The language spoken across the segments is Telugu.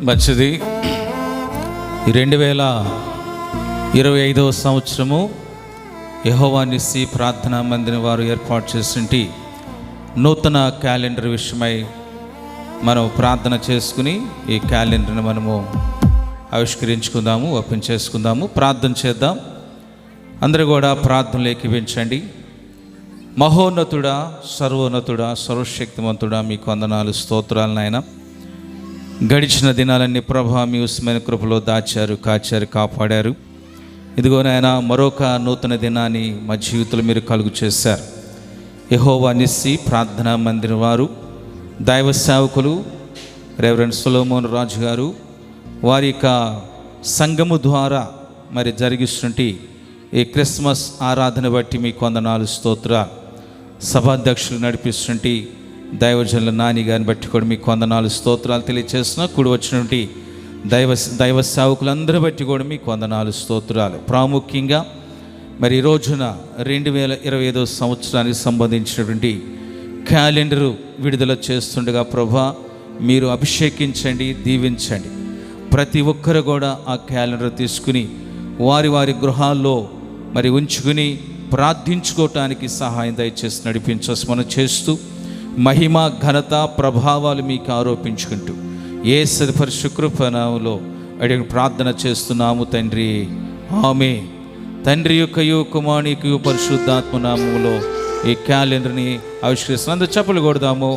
మంచిది. 2025వ సంవత్సరము యెహోవా నిస్సి ప్రార్థనా మందిరం వారు ఏర్పాటు చేసినటి నూతన క్యాలెండర్ విషయమై మనం ప్రార్థన చేసుకుని ఈ క్యాలెండర్ని మనము ఆవిష్కరించుకుందాము, ఓపెన్ చేసుకుందాము. ప్రార్థన చేద్దాం. అందరూ కూడా ప్రార్థనలు ఏకీవించండి. మహోన్నతుడా, సర్వోన్నతుడా, సర్వశక్తిమంతుడా, మీకు వందనాలు, స్తోత్రాలు నాయన. గడిచిన దినాలన్నీ ప్రభా మీ ఉస్మైన కృపలో దాచారు, కాచారు, కాపాడారు. ఇదిగో నాయన మరొక నూతన దినాన్ని మా జీవితంలో మీరు కలుగు చేశారు. యెహోవా నిస్సి ప్రార్థనా మందిరం వారు దైవ సేవకులు రెవరెండ్ సొలొమోన్ రాజు గారు వారి యొక్క సంఘము ద్వారా మరి జరిగిస్తున్నటి ఈ క్రిస్మస్ ఆరాధన బట్టి మీకు వందనాలు, స్తోత్రాలు. సభాధ్యక్షులు నడిపిస్తున్నటి దైవజనుల నాని గారిని బట్టి కూడా మీకు వందనాలు, స్తోత్రాలు తెలియజేస్తున్న కూడి వచ్చినటువంటి దైవ సేవకులందరూ బట్టి కూడా మీకు వందనాలు, స్తోత్రాలు. ప్రాముఖ్యంగా మరి ఈ రోజున 2025వ సంవత్సరానికి సంబంధించినటువంటి క్యాలెండరు విడుదల చేస్తుండగా ప్రభా మీరు అభిషేకించండి, దీవించండి. ప్రతి ఒక్కరు కూడా ఆ క్యాలెండర్ తీసుకుని వారి వారి గృహాల్లో మరి ఉంచుకుని ప్రార్థించుకోవటానికి సహాయం దయచేసి నడిపించమని చేస్తూ మహిమ, ఘనత, ప్రభావాలు మీకు ఆరోపించుకుంటూ యేసు పరిశుద్ధ కృపనామములో అడిగి ప్రార్థన చేస్తున్నాము తండ్రి, ఆమేన్. తండ్రి యొక్కయు కుమారుని యొక్కయు పరిశుద్ధాత్మ నామములో ఈ క్యాలెండర్ని ఆవిష్కరిస్తున్నాం. అందరూ చప్పట్లు కొడదాము.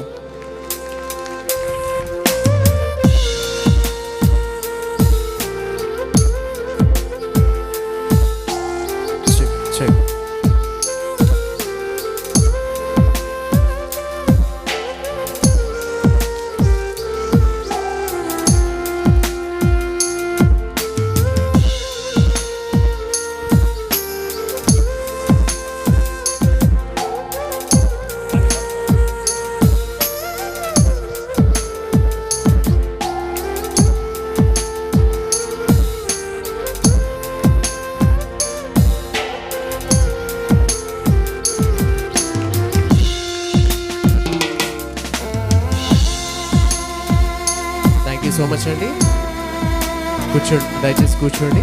సో మచ్ అండి. కూర్చోండి, దయచేసి కూర్చోండి.